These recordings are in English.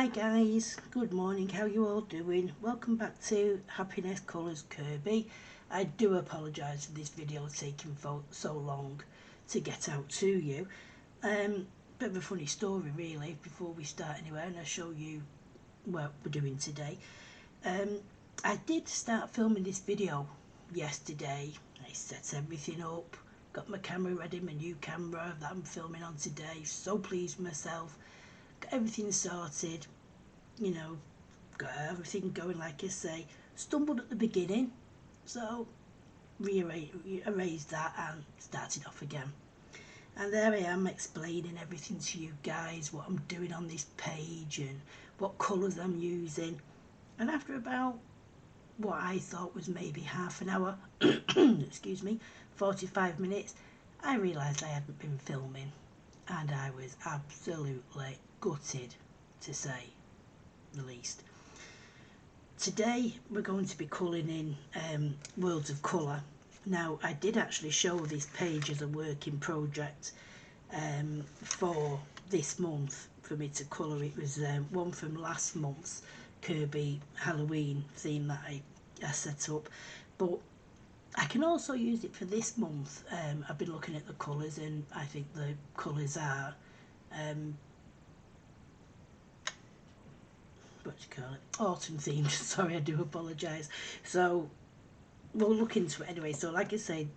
Hi guys, good morning, how you all doing? Welcome back to Happy-Ness Colours Kirby. I do apologise for this video taking so long to get out to you. Bit of a funny story really before we start anyway, and I'll show you what we're doing today. I did start filming this video yesterday. I set everything up, got my camera ready, my new camera that I'm filming on today. So pleased with myself. Got everything sorted, you know, got everything going like I say. Stumbled at the beginning, so erased that and started off again. And there I am explaining everything to you guys, what I'm doing on this page and what colours I'm using. And after about what I thought was maybe half an hour, excuse me, 45 minutes, I realised I hadn't been filming, and I was absolutely gutted, to say the least. Today we're going to be colouring in Worlds of Colour. Now I did actually show this page as a working project for this month for me to colour. It was one from last month's Kirby Halloween theme that I set up, but I can also use it for this month. I've been looking at the colours and I think the colours are what do you call it, autumn themed. Sorry, I do apologise. So we'll look into it anyway. So like I say,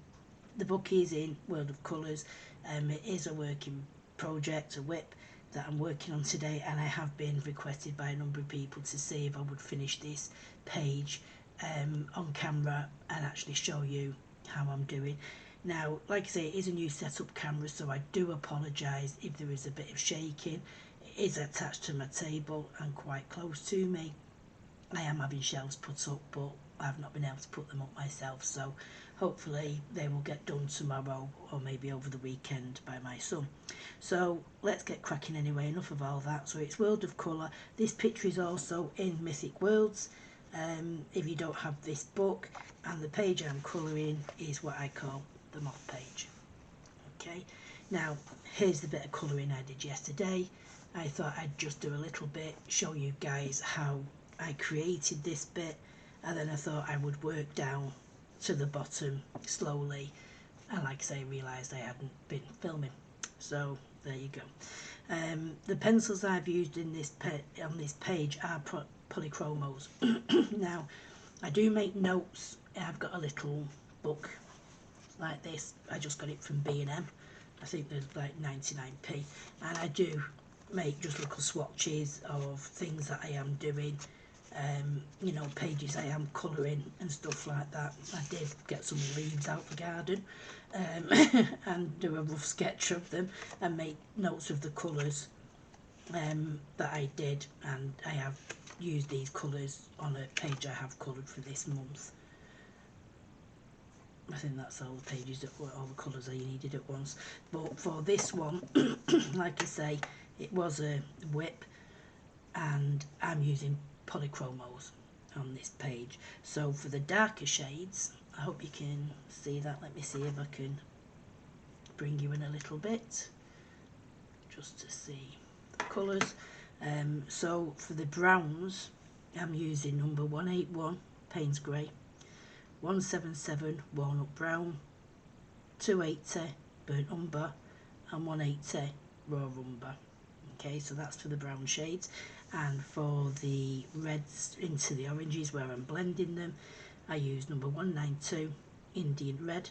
the book is in World of Colours. It is a working project, a WIP that I'm working on today, and I have been requested by a number of people to see if I would finish this page on camera and actually show you how I'm doing. Now, like I say, it is a new setup camera, so I do apologise if there is a bit of shaking. It is attached to my table and quite close to me. I am having shelves put up, but I've not been able to put them up myself, so hopefully they will get done tomorrow or maybe over the weekend by my son. So let's get cracking anyway, enough of all that. So it's World of Colour. This picture is also in Mythic Worlds if you don't have this book, and the page I'm colouring is what I call the Moth page. Okay, now here's the bit of colouring I did yesterday. I thought I'd just do a little bit, show you guys how I created this bit, and then I thought I would work down to the bottom slowly, and like I say, realised I hadn't been filming, so there you go. The pencils I've used in this on this page are Polychromos. Now I do make notes. I've got a little book like this. I just got it from B&M. I think they're like 99p, and I do make just little swatches of things that I am doing, you know, pages I am colouring and stuff like that. I did get some leaves out the garden and do a rough sketch of them and make notes of the colours that I did, and I have used these colours on a page I have coloured for this month. I think that's all the pages, that were all the colours I needed at once. But for this one, like I say, it was a WIP, and I'm using Polychromos on this page. So for the darker shades, I hope you can see that. Let me see if I can bring you in a little bit, just to see the colours. So for the browns, I'm using number 181 Payne's Grey, 177 Walnut Brown, 280 Burnt Umber, and 180 Raw Umber. Okay, so that's for the brown shades. And for the reds into the oranges where I'm blending them, I use number 192 Indian Red,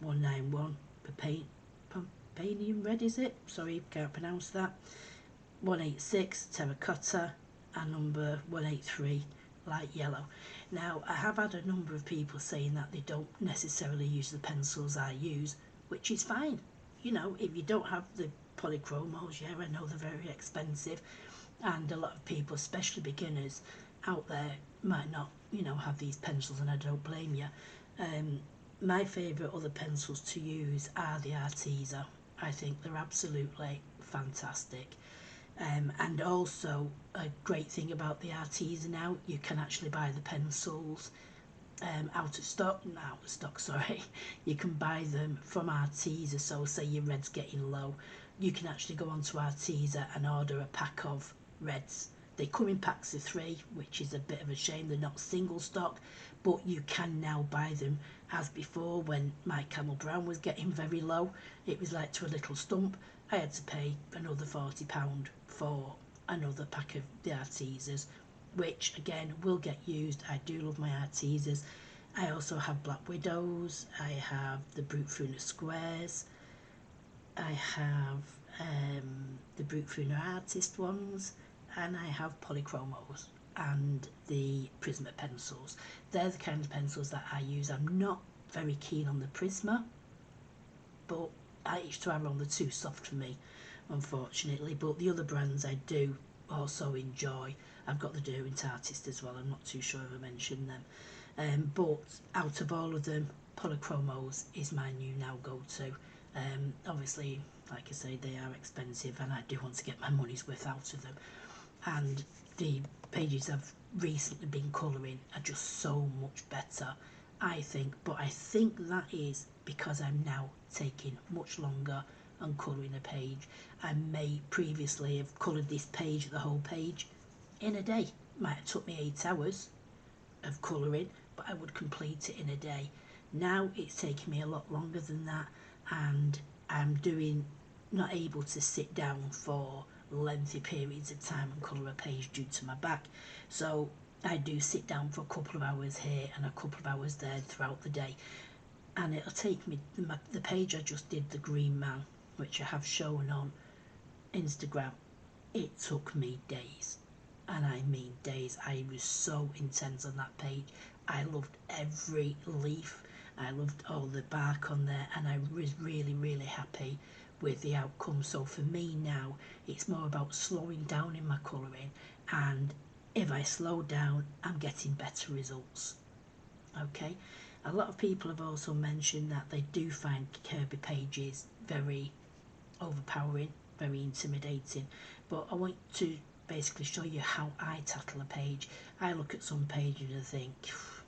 191 Papanian Red, is it? Sorry, can't pronounce that. 186 Terracotta, and number 183 Light Yellow. Now I have had a number of people saying that they don't necessarily use the pencils I use, which is fine. You know, if you don't have the Polychromos, yeah, I know they're very expensive, and a lot of people, especially beginners out there, might not, you know, have these pencils, and I don't blame you. My favourite other pencils to use are the Arteza. I think they're absolutely fantastic. And also a great thing about the Arteza now, you can actually buy the pencils out of stock, sorry. You can buy them from Arteza. So say your red's getting low, you can actually go onto Arteza and order a pack of reds They come in packs of 3, which is a bit of a shame. They're not single stock, but you can now buy them. As before, when my Camel Brown was getting very low, it was like to a little stump. I had to pay another £40 for another pack of the Arteezers, which again will get used. I do love my Arteezers. I also have Black Widows. I have the Brute Funa Squares. I have the Brute Funa Artist ones, and I have Polychromos and the Prisma pencils. They're the kind of pencils that I use. I'm not very keen on the Prisma, but H2R they're too soft for me, unfortunately. But the other brands I do also enjoy. I've got the Derwent Artist as well. I'm not too sure if I mentioned them. But out of all of them, Polychromos is my new now go-to. Obviously, like I say, they are expensive, and I do want to get my money's worth out of them. And the pages I've recently been colouring are just so much better, I think. But I think that is because I'm now taking much longer and colouring a page. I may previously have coloured this page, the whole page, in a day. Might have took me 8 hours of colouring, but I would complete it in a day. Now it's taking me a lot longer than that, and I'm not able to sit down for lengthy periods of time and colour a page due to my back. So I do sit down for a couple of hours here and a couple of hours there throughout the day, and it'll take me, the page I just did, the Green Man, which I have shown on Instagram, it took me days, and I mean days. I was so intense on that page. I loved every leaf, I loved all the bark on there, and I was really happy with the outcome. So for me now, it's more about slowing down in my colouring, and if I slow down, I'm getting better results. Okay, a lot of people have also mentioned that they do find Kerby pages very overpowering, very intimidating, but I want to basically show you how I tackle a page. I look at some pages and think,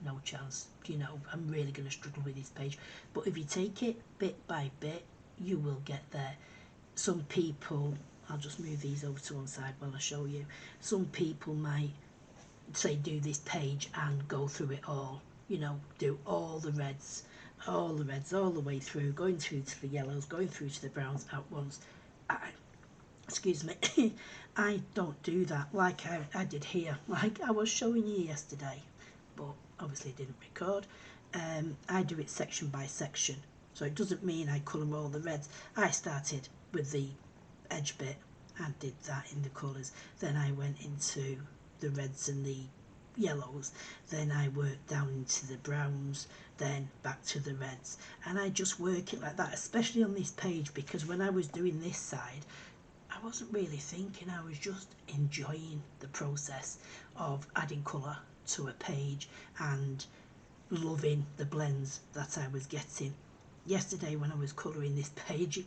no chance, you know, I'm really going to struggle with this page. But if you take it bit by bit, you will get there. Some people, I'll just move these over to one side while I show you. Some people might say do this page and go through it all, you know, do all the reds all the way through, going through to the yellows, going through to the browns at once. Excuse me, I don't do that like I did here, like I was showing you yesterday, but obviously didn't record. I do it section by section, so it doesn't mean I colour all the reds. I started with the edge bit and did that in the colours, then I went into the reds and the yellows, then I worked down into the browns, then back to the reds, and I just work it like that, especially on this page, because when I was doing this side I wasn't really thinking, I was just enjoying the process of adding colour to a page and loving the blends that I was getting. Yesterday when I was colouring this page,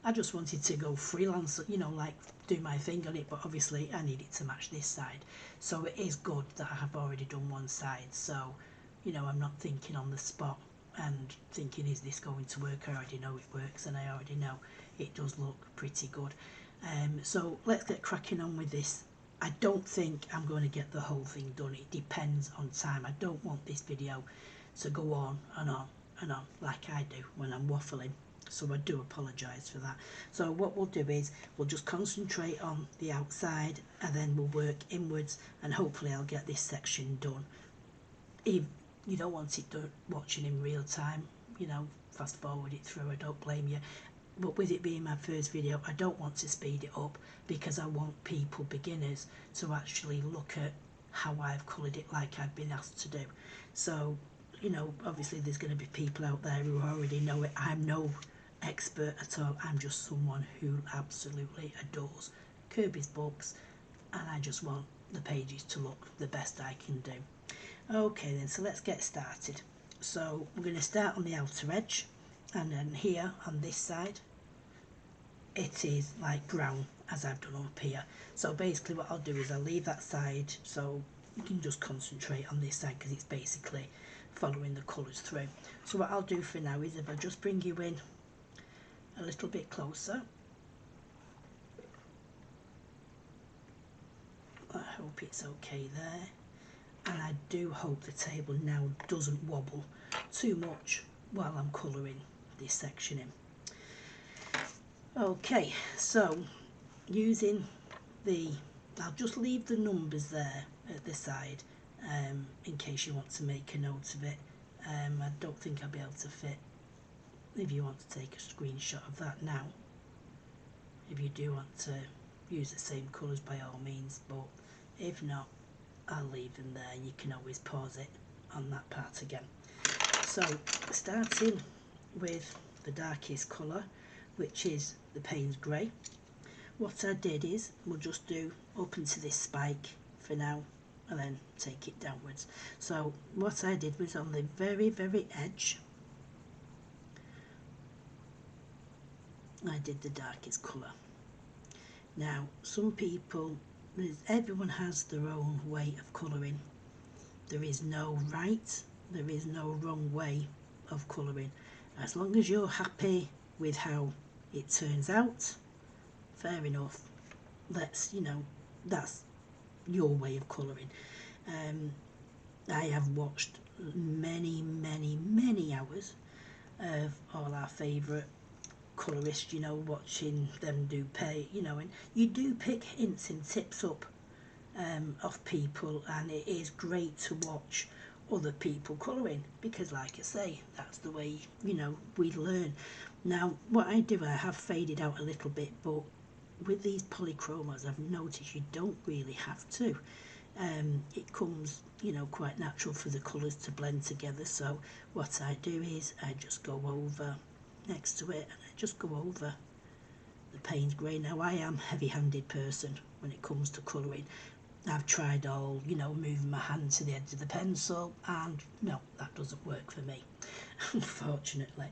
I just wanted to go freelance, you know, like do my thing on it, but obviously I need it to match this side. So it is good that I have already done one side, so, you know, I'm not thinking on the spot and thinking, is this going to work? I already know it works, and I already know it does look pretty good. So let's get cracking on with this. I don't think I'm going to get the whole thing done. It depends on time. I don't want this video to go on and on and on like I do when I'm waffling, so I do apologise for that. So what we'll do is we'll just concentrate on the outside, and then we'll work inwards, and hopefully I'll get this section done. If you don't want it done watching in real time, you know, fast forward it through, I don't blame you. But with it being my first video, I don't want to speed it up, because I want people, beginners, to actually look at how I've coloured it like I've been asked to do. So, you know, obviously there's going to be people out there who already know it. I'm no expert at all. I'm just someone who absolutely adores Kerby's books, and I just want the pages to look the best I can do. Okay then, so let's get started. So we're going to start on the outer edge, and then here on this side it is like brown, as I've done up here. So basically what I'll do is I'll leave that side, so you can just concentrate on this side, because it's basically following the colours through. So what I'll do for now is, if I just bring you in a little bit closer, I hope it's okay there. And I do hope the table now doesn't wobble too much while I'm colouring this section in. Okay, so using I'll just leave the numbers there at the side in case you want to make a note of it. I don't think I'll be able to fit, if you want to take a screenshot of that now. If you do want to use the same colours, by all means, but if not, I'll leave them there. You can always pause it on that part again. So starting with the darkest colour, which is the Payne's Grey, what I did is we'll just do up into this spike for now and then take it downwards. So what I did was on the very edge, I did the darkest colour. Now some people, everyone has their own way of colouring. There is no right, there is no wrong way of colouring. As long as you're happy with how it turns out, fair enough. That's your way of colouring. I have watched many hours of all our favourite colourists, watching them do and you do pick hints and tips up of people, and it is great to watch other people colouring, because like I say, that's the way we learn. Now what I do, I have faded out a little bit, but with these polychromos I've noticed you don't really have to. It comes quite natural for the colours to blend together. So what I do is I just go over next to it and I just go over the Payne's Grey. Now I am a heavy-handed person when it comes to colouring. I've tried all, moving my hand to the edge of the pencil, and no, that doesn't work for me, unfortunately.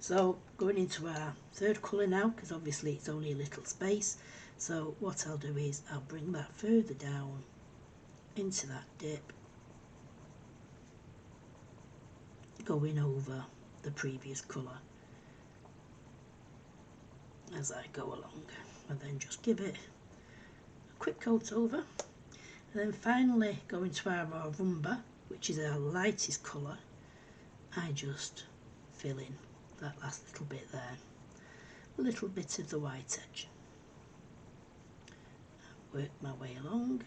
So going into our third colour now, because obviously it's only a little space. So what I'll do is I'll bring that further down into that dip, going over the previous colour as I go along, and then just give it a quick coat over. And then finally going to our rumba, which is our lightest colour, I just fill in that last little bit there, a little bit of the white edge, work my way along.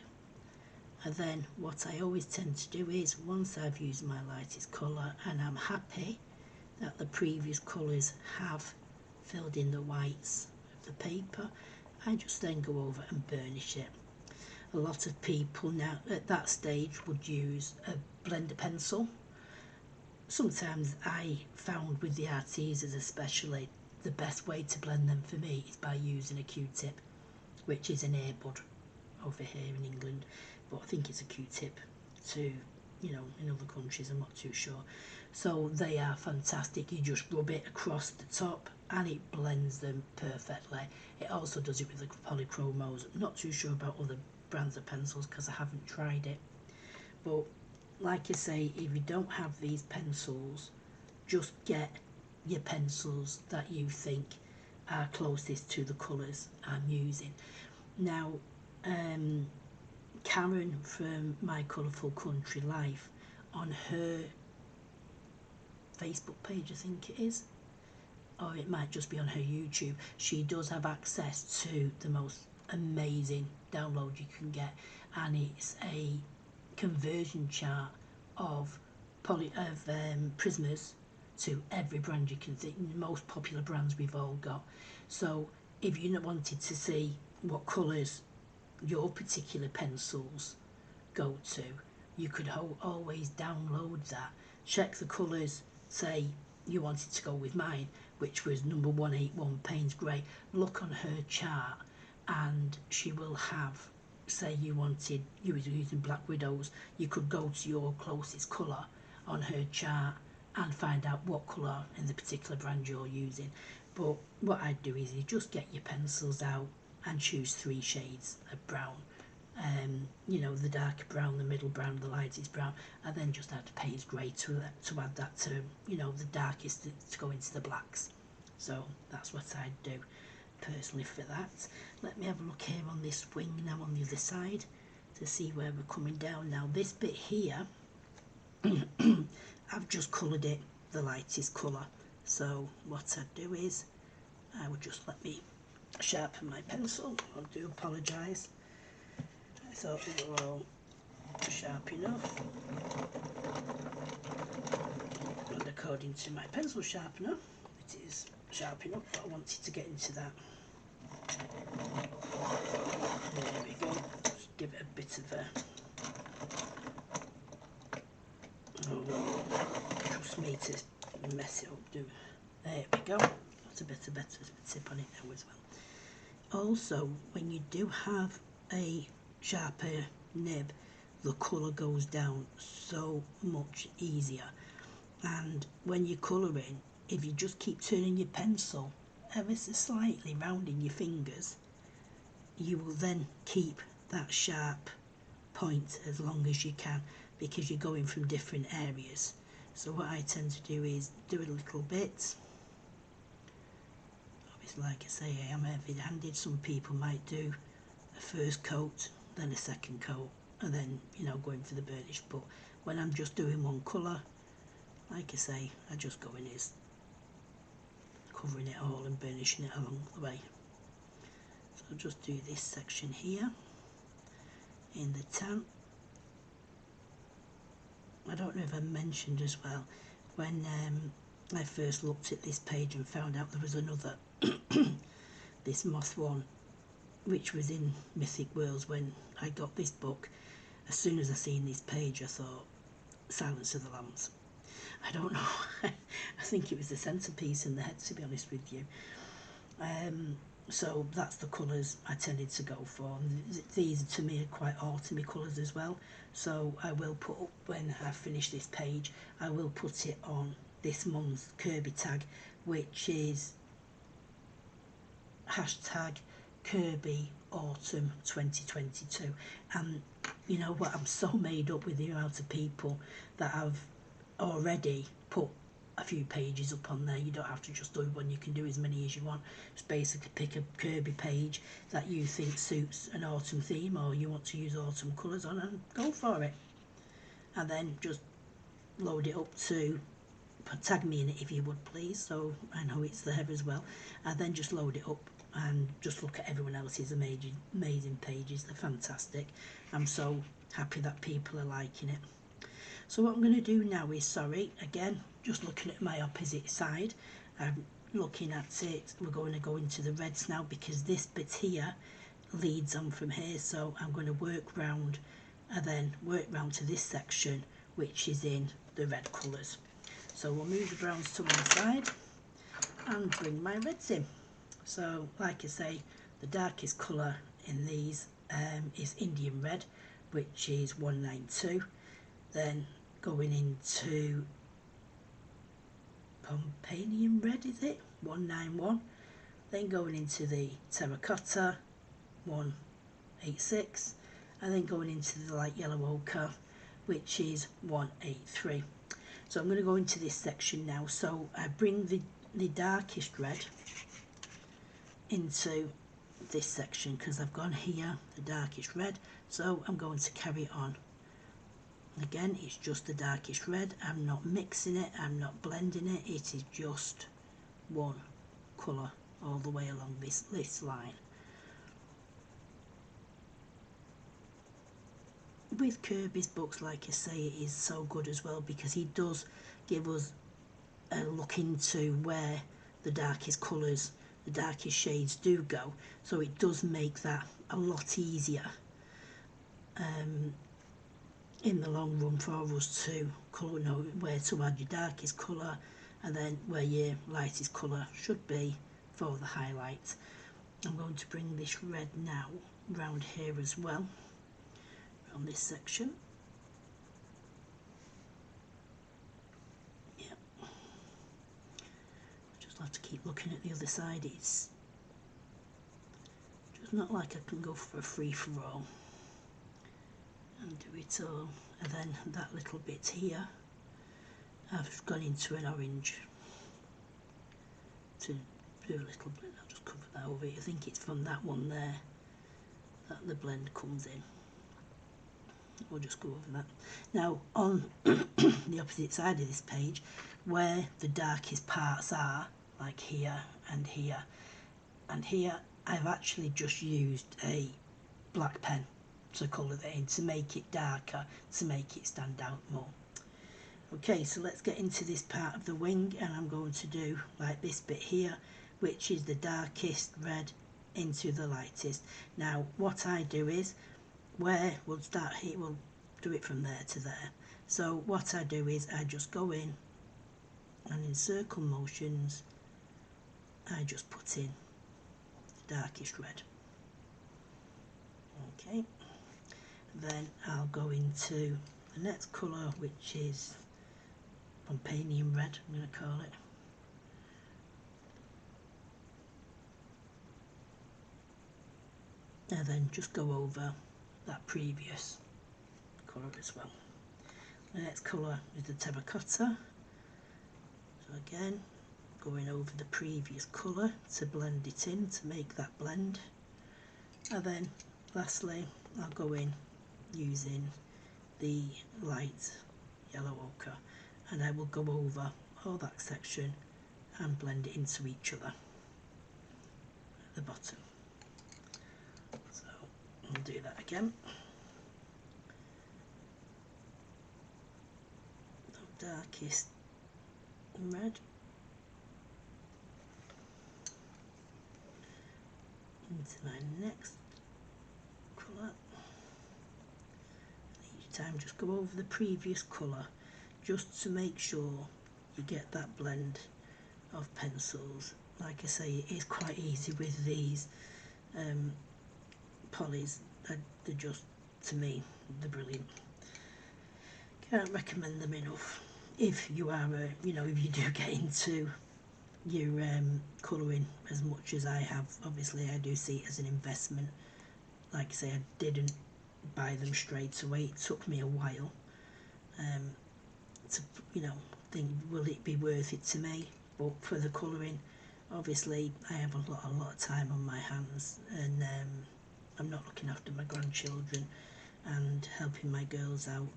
And then what I always tend to do is, once I've used my lightest colour and I'm happy that the previous colours have filled in the whites of the paper, I just then go over and burnish it. A lot of people now at that stage would use a blender pencil. Sometimes I found with the Artisas especially, the best way to blend them for me is by using a Q-tip, which is an earbud over here in England, but I think it's a Q-tip too, in other countries, I'm not too sure. So they are fantastic. You just rub it across the top and it blends them perfectly. It also does it with the Polychromos. I'm not too sure about other brands of pencils because I haven't tried it, but like I say, if you don't have these pencils, just get your pencils that you think are closest to the colours I'm using. Now Karen from My Colourful Country Life, on her Facebook page I think it is, or it might just be on her YouTube, she does have access to the most amazing download you can get, and it's a conversion chart of Prismas to every brand you can think, most popular brands we've all got. So if you wanted to see what colours your particular pencils go to, you could always download that, check the colours, say you wanted to go with mine, which was number 181 Payne's Grey, look on her chart and she will have, say you were using Black Widows, you could go to your closest colour on her chart and find out what colour in the particular brand you're using. But what I'd do is you just get your pencils out and choose 3 shades of brown, the darker brown, the middle brown, the lightest brown, and then just add Payne's Grey to add that to the darkest to go into the blacks. So that's what I'd do personally for that. Let me have a look here on this wing now on the other side to see where we're coming down. Now this bit here, I've just coloured it the lightest colour. So what I'd do is, I would just let me sharpen my pencil. I do apologise. I thought they were all sharp enough. And according to my pencil sharpener, it is sharp enough, but I wanted to get into that. There we go. Just give it a bit of a... Oh, trust me to mess it up. There we go. That's a better tip on it now as well. Also, when you do have a sharper nib, the colour goes down so much easier. And when you're colouring, if you just keep turning your pencil ever so slightly round in your fingers, you will then keep that sharp point as long as you can, because you're going from different areas. So what I tend to do is do a little bit. Obviously, like I say, I am heavy-handed. Some people might do a first coat, then a second coat, and then, you know, going for the burnish. But when I'm just doing one colour, like I say, I just go in as covering it all and burnishing it along the way. So I'll just do this section here in the tan. I don't know if I mentioned as well, when I first looked at this page and found out there was another, this Moth one, which was in Mythic Worlds when I got this book. As soon as I seen this page, I thought, Silence of the Lambs. I don't know, I think it was the centrepiece in the head, to be honest with you. So that's the colours I tended to go for. These to me are quite autumny colours as well. So I will put up, when I finish this page, I will put it on this month's Kerby tag, which is hashtag Kerby Autumn 2022. And you know what, I'm so made up with the amount of people that have already put a few pages up on there. You don't have to just do one, you can do as many as you want. Just basically pick a Kerby page that you think suits an autumn theme, or you want to use autumn colours on, and go for it. And then just load it up to, tag me in it if you would please, so I know it's there as well. And then just load it up and just look at everyone else's amazing pages. They're fantastic. I'm so happy that people are liking it. So what I'm going to do now is, sorry, again, just looking at my opposite side, I'm looking at it, we're going to go into the reds now, because this bit here leads on from here. So I'm going to work round and then work round to this section, which is in the red colours. So we'll move the browns to one side and bring my reds in. So like I say, the darkest colour in these is Indian Red, which is 192. Then going into Pompanian Red, is it? 191. Then going into the Terracotta, 186. And then going into the light yellow ochre, which is 183. So I'm going to go into this section now. So I bring the darkest red into this section, because I've gone here, the darkest red. So I'm going to carry it on. Again, it's just the darkest red. I'm not mixing it, I'm not blending it. It is just one colour all the way along this line. With Kerby's books, like I say, it is so good as well, because he does give us a look into where the darkest colours, the darkest shades do go. So it does make that a lot easier in the long run for us to know where to add your darkest colour, and then where your lightest colour should be for the highlight. I'm going to bring this red now round here as well, on this section. Yep. Just have to keep looking at the other side. It's just not like I can go for a free-for-all and do it all. And then that little bit here, I've gone into an orange to do a little blend. I'll just cover that over. I think it's from that one there that the blend comes in. we'll just go over that. Now on the opposite side of this page, where the darkest parts are, like here and here and here, I've actually just used a black pen to colour that in, to make it darker, to make it stand out more. Okay, so let's get into this part of the wing, and I'm going to do like this bit here, which is the darkest red into the lightest. Now what I do is, where we'll start here, we'll do it from there to there. So what I do is I just go in, and in circle motions I just put in the darkest red. Okay, then I'll go into the next colour, which is Pompanian red, I'm going to call it. And then just go over that previous colour as well. The next colour is the terracotta. So again, going over the previous colour to blend it in, to make that blend. And then lastly, I'll go in using the light yellow ochre, and I will go over all that section and blend it into each other at the bottom. So I'll do that again. The darkest red into my next colour. Each time just go over the previous colour, just to make sure you get that blend of pencils. Like I say, it is quite easy with these polys. They're just, to me, they're brilliant. Can't recommend them enough. If you are, you know, if you do get into your colouring as much as I have, obviously I do see it as an investment. Like I say, I didn't buy them straight away. It took me a while to, you know, think, will it be worth it to me? But for the colouring, obviously I have a lot of time on my hands, and I'm not looking after my grandchildren and helping my girls out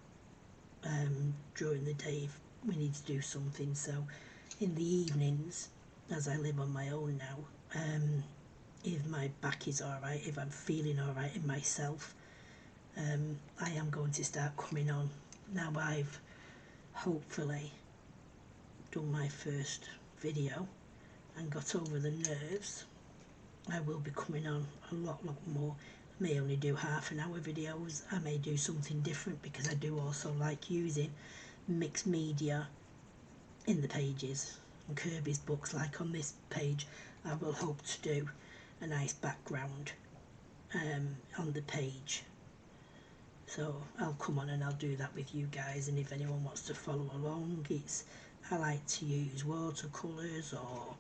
during the day if we need to do something. So in the evenings, as I live on my own now, if my back is alright, if I'm feeling alright in myself, I am going to start coming on. Now I've hopefully done my first video and got over the nerves, I will be coming on a lot more. I may only do half an hour videos, I may do something different, because I do also like using mixed media in the pages. On Kerby's books, like on this page, I will hope to do a nice background on the page. So I'll come on and I'll do that with you guys, and if anyone wants to follow along, I like to use watercolours or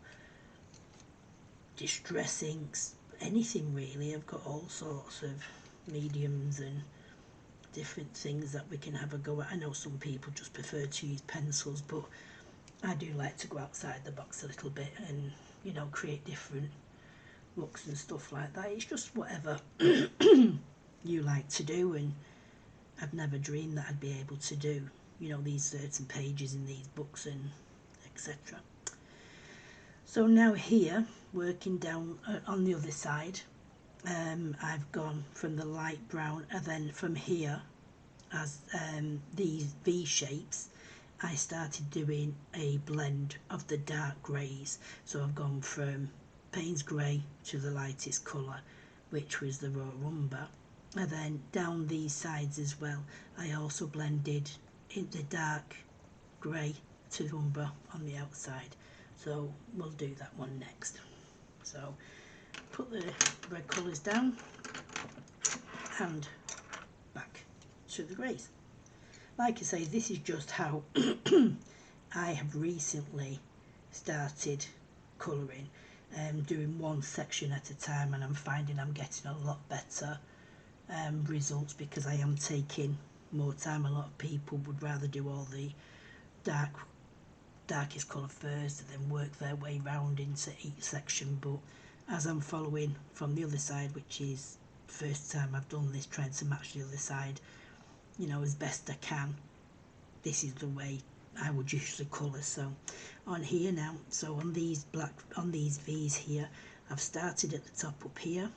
distress inks, anything really. I've got all sorts of mediums and different things that we can have a go at. I know some people just prefer to use pencils, but I do like to go outside the box a little bit and, you know, create different looks and stuff like that. It's just whatever you like to do, and I've never dreamed that I'd be able to do, you know, these certain pages in these books and etc. So now here, working down on the other side, I've gone from the light brown, and then from here, as these V shapes, I started doing a blend of the dark greys. So I've gone from Payne's grey to the lightest colour, which was the raw umber, and then down these sides as well I also blended in the dark grey to umber on the outside. So we'll do that one next. So put the red colours down and back to the greys. Like I say, this is just how I have recently started colouring, doing one section at a time, and I'm finding I'm getting a lot better results, because I am taking more time. A lot of people would rather do all the darkest colour first and then work their way round into each section, but as I'm following from the other side, which is first time I've done this, trying to match the other side, you know, as best I can. This is the way I would usually colour. So on here now, so on these V's here, I've started at the top up here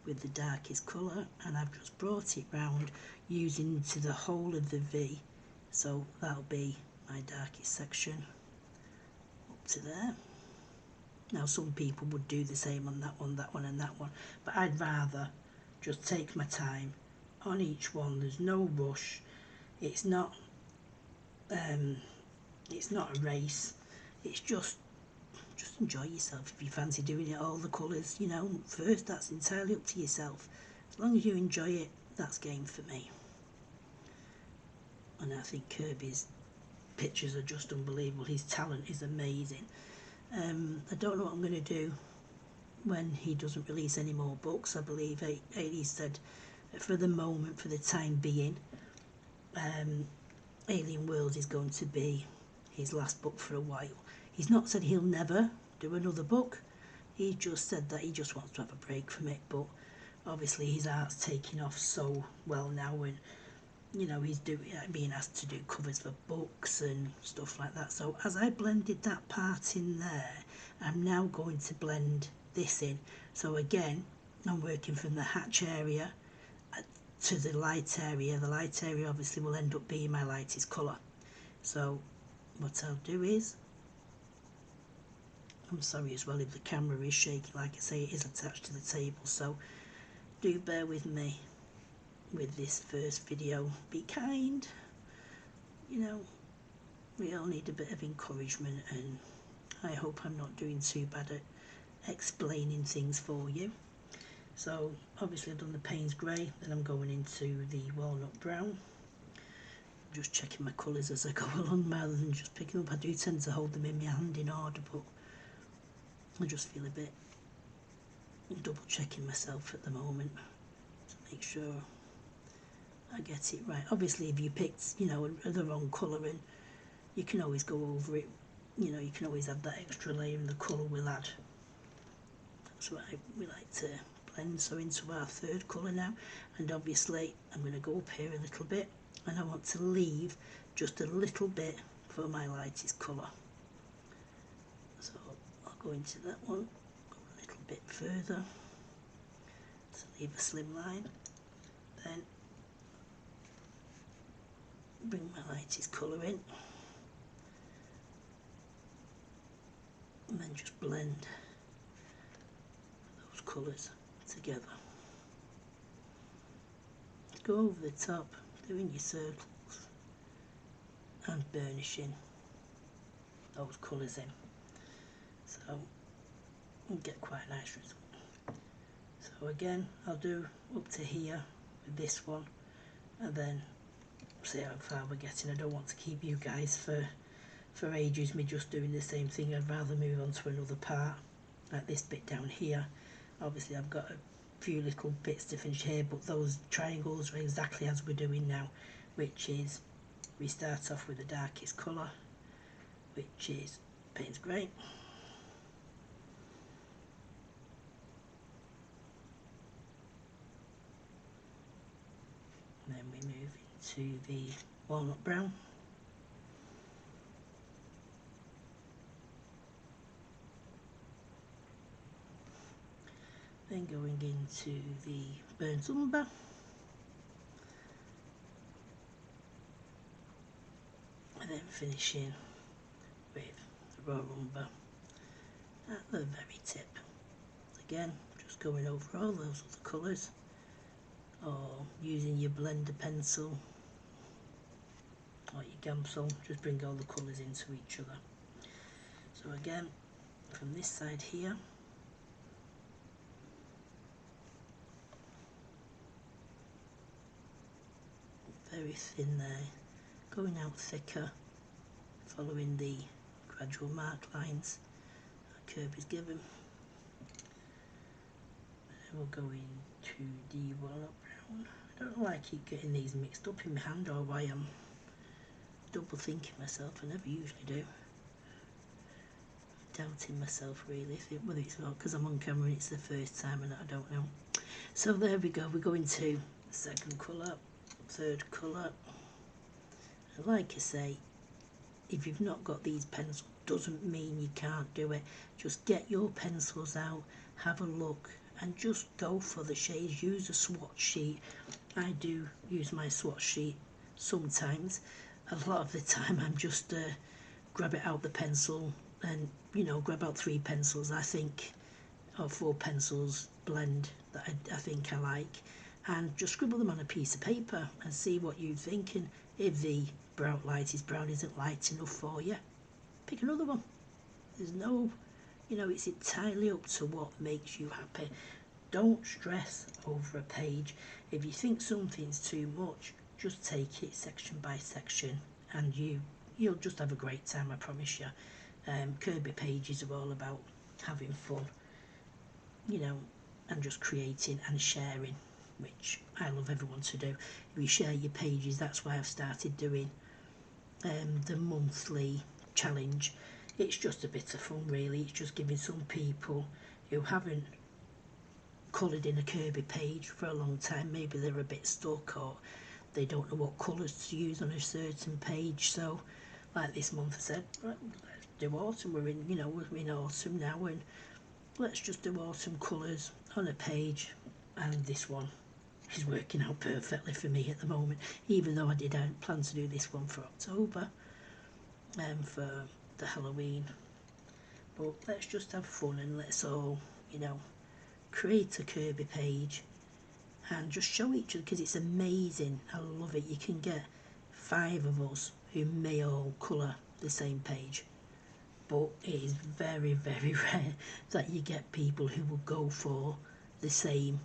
with the darkest colour, and I've just brought it round using to the whole of the V. So that'll be my darkest section up to there. Now some people would do the same on that one and that one, but I'd rather just take my time on each one. There's no rush. It's not a race. It's just enjoy yourself. If you fancy doing it all the colours, you know, first, that's entirely up to yourself. As long as you enjoy it, that's game for me. And I think Kerby's pictures are just unbelievable. His talent is amazing. I don't know what I'm going to do when he doesn't release any more books. I believe he said for the moment, for the time being, Alien Worlds is going to be his last book for a while. He's not said he'll never do another book. He just said that he just wants to have a break from it, but obviously his art's taking off so well now, and you know, he's being asked to do covers for books and stuff like that. So as I blended that part in there, I'm now going to blend this in. So again, I'm working from the hatch area to the light area. The light area obviously will end up being my lightest colour. So what I'll do is, I'm sorry as well if the camera is shaking, like I say, it is attached to the table, so do bear with me with this first video. Be kind, you know, we all need a bit of encouragement, and I hope I'm not doing too bad at explaining things for you. So obviously I've done the Payne's grey, then I'm going into the walnut brown. I'm just checking my colours as I go along rather than just picking up. I do tend to hold them in my hand in order, but I just feel a bit double checking myself at the moment to make sure I get it right. Obviously if you picked, you know, the wrong colour, and you can always go over it, you know, you can always add that extra layer and the colour will add. That's what we like to blend. So into our third colour now, and obviously I'm going to go up here a little bit, and I want to leave just a little bit for my lightest colour. So I'll go into that one, go a little bit further to leave a slim line, then bring my lightest colour in, and then just blend those colours together. Go over the top, doing your circles and burnishing those colours in, so we'll get quite a nice result. So again, I'll do up to here with this one, and then see how far we're getting. I don't want to keep you guys for ages me just doing the same thing. I'd rather move on to another part, like this bit down here. Obviously I've got a few little bits to finish here, but those triangles are exactly as we're doing now, which is we start off with the darkest colour, which is Payne's grey. And then we move into the walnut brown. Then going into the burnt umber. And then finishing with the raw umber at the very tip. Again, just going over all those other colours, or using your blender pencil or your Gamsol, just bring all the colours into each other. So again, from this side here, very thin there, going out thicker, following the gradual mark lines that Kerby's given. And we'll go into the walnut brown. I don't know why I keep getting these mixed up in my hand, or why I'm double thinking myself. I never usually do. Doubting myself really, whether it's not because I'm on camera and it's the first time and I don't know. So there we go, we're going to the second colour, third colour. And like I say, if you've not got these pencils, doesn't mean you can't do it. Just get your pencils out, have a look, and just go for the shades. Use a swatch sheet. I do use my swatch sheet sometimes. A lot of the time I'm just grab it out the pencil and, you know, grab out 3 pencils I think, or 4 pencils blend that I think I like, and just scribble them on a piece of paper and see what you're thinking. If the brown isn't light enough for you, pick another one. There's no, you know, it's entirely up to what makes you happy. Don't stress over a page. If you think something's too much, just take it section by section and you'll just have a great time, I promise you. Kerby pages are all about having fun, you know, and just creating and sharing, which I love everyone to do. If you share your pages, that's why I've started doing the monthly challenge. It's just a bit of fun really. It's just giving some people who haven't coloured in a Kerby page for a long time, maybe they're a bit stuck or they don't know what colours to use on a certain page. So like this month I said, right, let's do autumn. We're in, you know, we're in autumn now, and let's just do autumn colours on a page. And this one is working out perfectly for me at the moment, even though I plan to do this one for October for the Halloween. But let's just have fun and let's all, you know, create a Kerby page and just show each other, because it's amazing. I love it. You can get 5 of us who may all colour the same page, but it is very, very rare that you get people who will go for the same,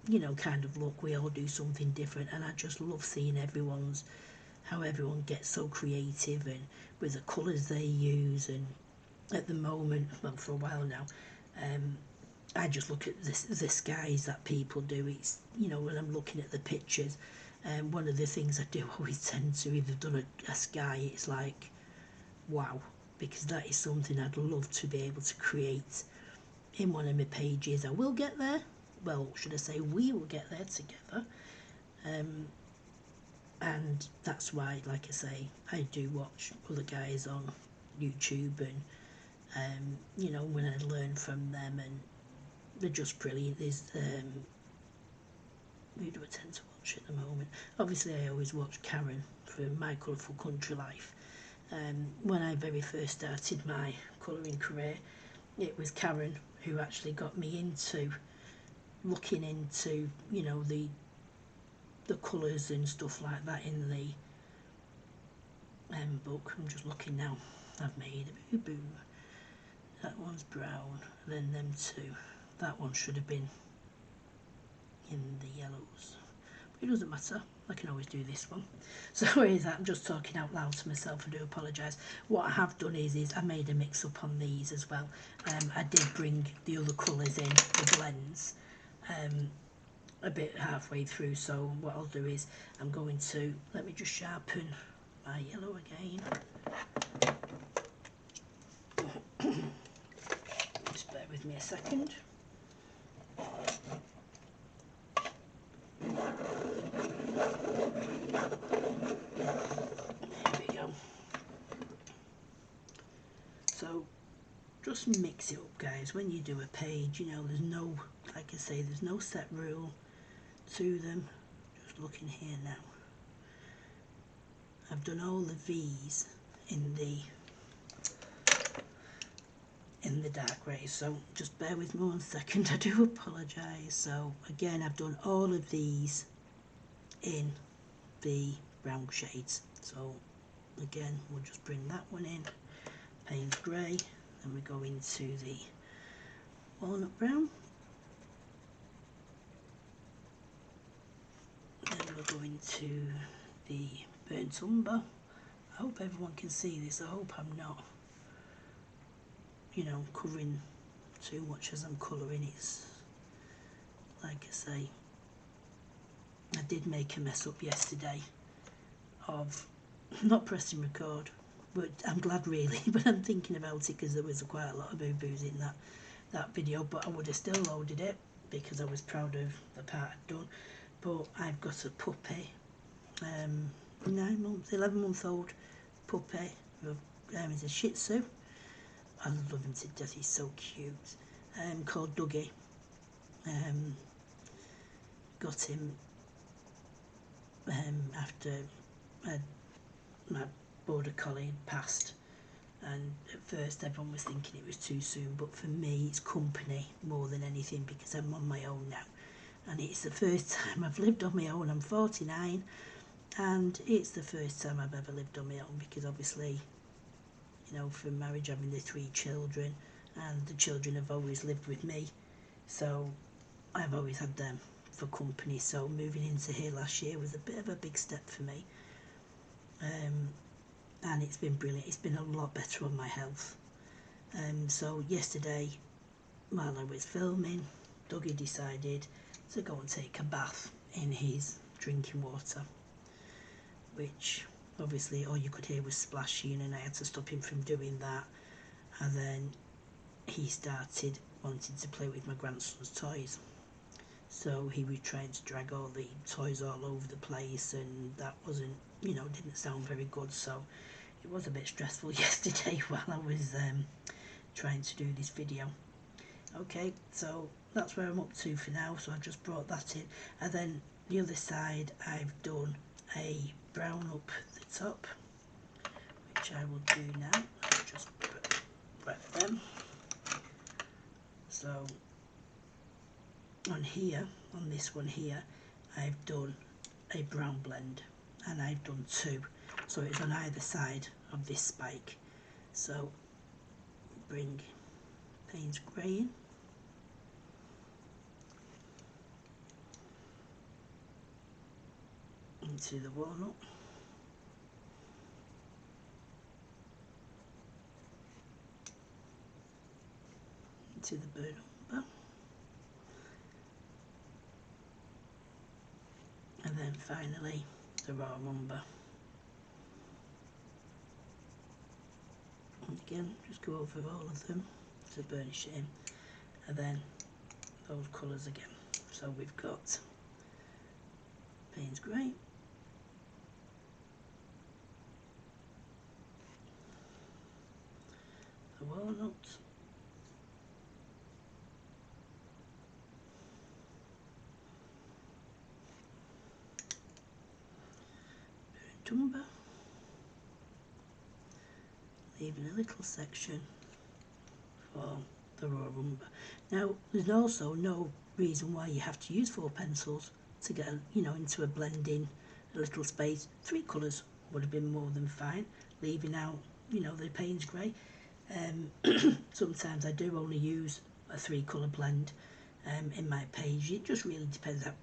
you know, kind of look. We all do something different, and I just love seeing how everyone gets so creative and with the colours they use. And at the moment, well, for a while now, I just look at the skies that people do. It's, you know, when I'm looking at the pictures, one of the things I do always tend to, if they've done a sky, it's like, wow, because that is something I'd love to be able to create in one of my pages. I will get there. Well, should I say we will get there together. And that's why, like I say, I do watch other guys on YouTube, and you know, when I learn from them, and they're just brilliant. There's who do I tend to watch at the moment? Obviously I always watch Karen from My Colourful Country Life. When I very first started my colouring career, it was Karen who actually got me into looking into, you know, the colours and stuff like that in the book. I'm just looking now. I've made a boo-boo. That one's brown, then them 2. That one should have been in the yellows, but it doesn't matter, I can always do this one. So I'm just talking out loud to myself, I do apologise. What I have done is I made a mix up on these as well. I did bring the other colours in, the blends, a bit halfway through. So what I'll do is I'm going to, let me just sharpen my yellow again. Just bear with me a second. There we go. So just mix it up, guys. When you do a page, you know, there's no, like I say, there's no set rule to them. Just looking here now, I've done all the V's in the dark grey, so just bear with me 1 second, I do apologise. So again, I've done all of these in the brown shades. So again, we'll just bring that one in, Payne's grey, then we go into the walnut brown, then we'll go into the burnt umber. I hope everyone can see this. I hope I'm not, you know, covering too much as I'm colouring. It's like I say, I did make a mess up yesterday of not pressing record, but I'm glad really. But I'm thinking about it because there was quite a lot of boo-boos in that video, but I would have still loaded it because I was proud of the part I'd done. But I've got a puppy 9 months, 11-month-old puppy. He's a Shih Tzu. I love him to death. He's so cute. Called Dougie. Got him after my border collie passed, and at first everyone was thinking it was too soon, but for me it's company more than anything, because I'm on my own now, and it's the first time I've lived on my own. I'm 49, and it's the first time I've ever lived on my own, because obviously, you know, from marriage, having the 3 children, and the children have always lived with me, so I've always had them for company. So moving into here last year was a bit of a big step for me, and it's been brilliant. It's been a lot better on my health. So yesterday, while I was filming, Dougie decided to go and take a bath in his drinking water, which obviously all you could hear was splashing, and I had to stop him from doing that. And then he started wanting to play with my grandson's toys, so he was trying to drag all the toys all over the place, and that wasn't, you know, didn't sound very good. So it was a bit stressful yesterday while I was trying to do this video. Okay, so that's where I'm up to for now. So I just brought that in, and then the other side I've done a brown up the top, which I will do now. I'll just wet them. So on here, on this one here, I've done a brown blend, and I've done 2, so it's on either side of this spike. So bring Payne's Grey in, into the walnut, into the burnt umber, and then finally the raw umber. And again, just go over all of them to burnish it in, and then those colours again. So we've got Payne's Grey, the walnut, burnt umber, leaving a little section for the raw umber. Now, there's also no reason why you have to use 4 pencils to get, you know, into a blending a little space. 3 colours would have been more than fine, leaving out, you know, the Payne's Grey. Sometimes I do only use a 3 colour blend in my page. It just really depends on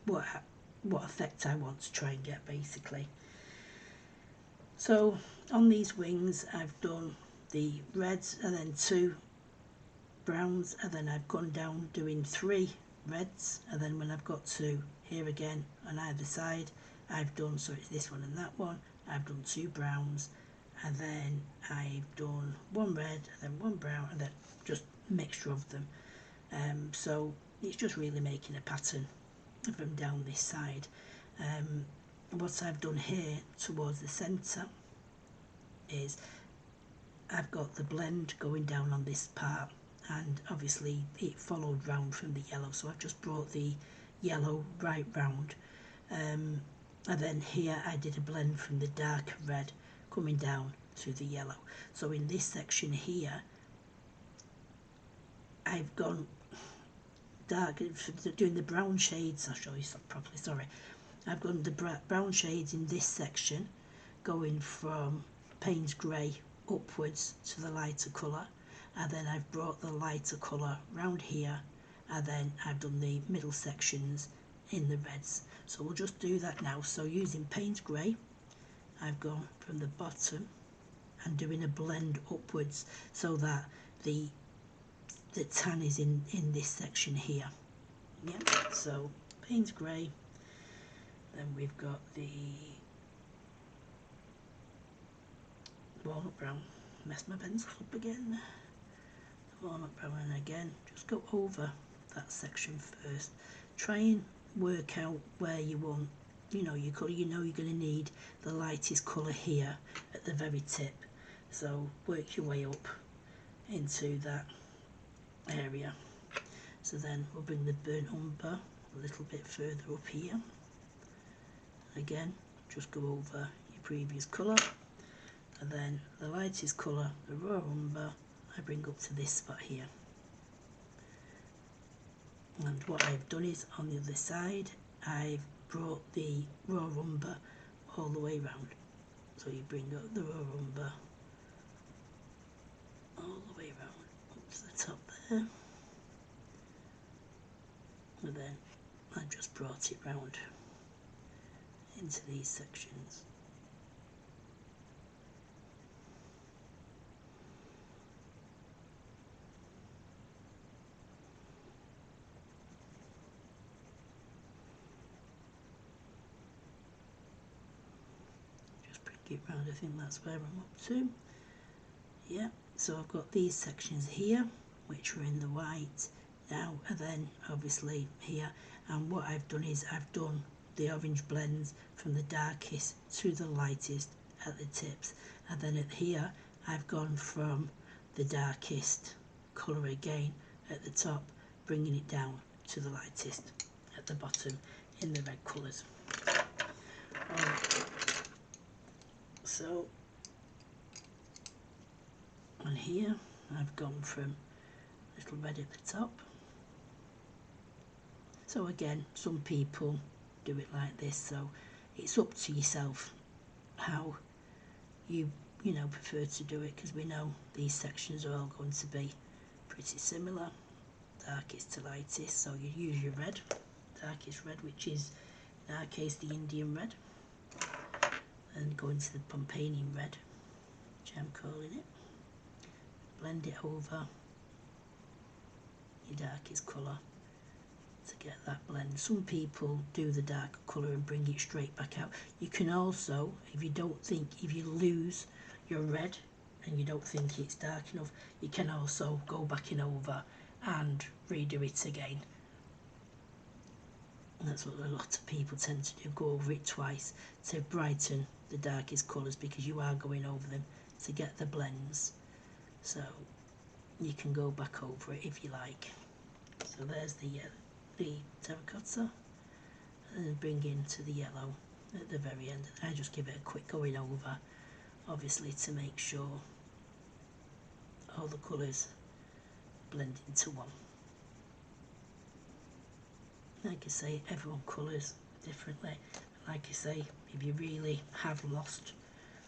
what effect I want to try and get, basically. So on these wings I've done the reds and then 2 browns, and then I've gone down doing 3 reds, and then when I've got to here again on either side, I've done, so it's this one and that one, I've done 2 browns, and then I've done 1 red and then 1 brown, and then just a mixture of them. So it's just really making a pattern from down this side. What I've done here towards the centre is I've got the blend going down on this part, and obviously it followed round from the yellow, so I've just brought the yellow right round, and then here I did a blend from the dark red coming down to the yellow. So in this section here I've gone dark, doing the brown shades. I'll show you properly, sorry. I've gone the brown shades in this section, going from Payne's Grey upwards to the lighter colour, and then I've brought the lighter colour round here, and then I've done the middle sections in the reds. So we'll just do that now. So using Payne's Grey, I've gone from the bottom and doing a blend upwards, so that the tan is in this section here. Yeah, so Payne's Grey, then we've got the walnut brown, mess my pencil up again, the walnut brown, and again just go over that section first. Try and work out where you want you know your colour, you know you're going to need the lightest colour here at the very tip. So work your way up into that area. So then we'll bring the burnt umber a little bit further up here. Again, just go over your previous colour, and then the lightest colour, the raw umber, I bring up to this spot here. And what I've done is on the other side, I've brought the raw umber all the way round. So you bring up the raw umber all the way round up to the top there, and then I just brought it round into these sections. Just bring it round, I think that's where I'm up to. Yeah, so I've got these sections here which are in the white now, and then obviously here, and what I've done is I've done the orange blends from the darkest to the lightest at the tips, and then at here I've gone from the darkest colour again at the top, bringing it down to the lightest at the bottom in the red colours. So and here I've gone from little red at the top. So again, some people do it like this, so it's up to yourself how you prefer to do it, because we know these sections are all going to be pretty similar, darkest to lightest. So you use your red, darkest red, which is in our case the Indian red, and go into the Pompanian red, which I'm calling it. Blend it over your darkest colour to get that blend. Some people do the darker colour and bring it straight back out. You can also, if you lose your red and you don't think it's dark enough, you can also go back in over and redo it again. And that's what a lot of people tend to do, go over it twice to brighten the darkest colours, because you are going over them to get the blends. So you can go back over it if you like. So there's the terracotta, and then bring into the yellow at the very end. I just give it a quick going over, obviously, to make sure all the colours blend into one. Like I say, everyone colours differently. Like I say, if you really have lost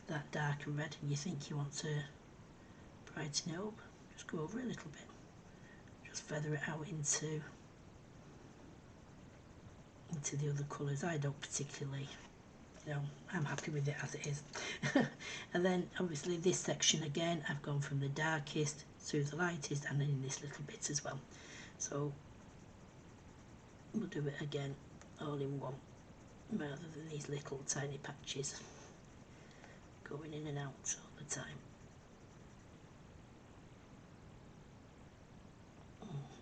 that darker red and you think you want to brighten it up, just go over it a little bit. Just feather it out into the other colours. I don't particularly, I'm happy with it as it is. And then obviously this section again, I've gone from the darkest to the lightest, and then in this little bit as well. So we'll do it again all in one, rather than these little tiny patches going in and out all the time.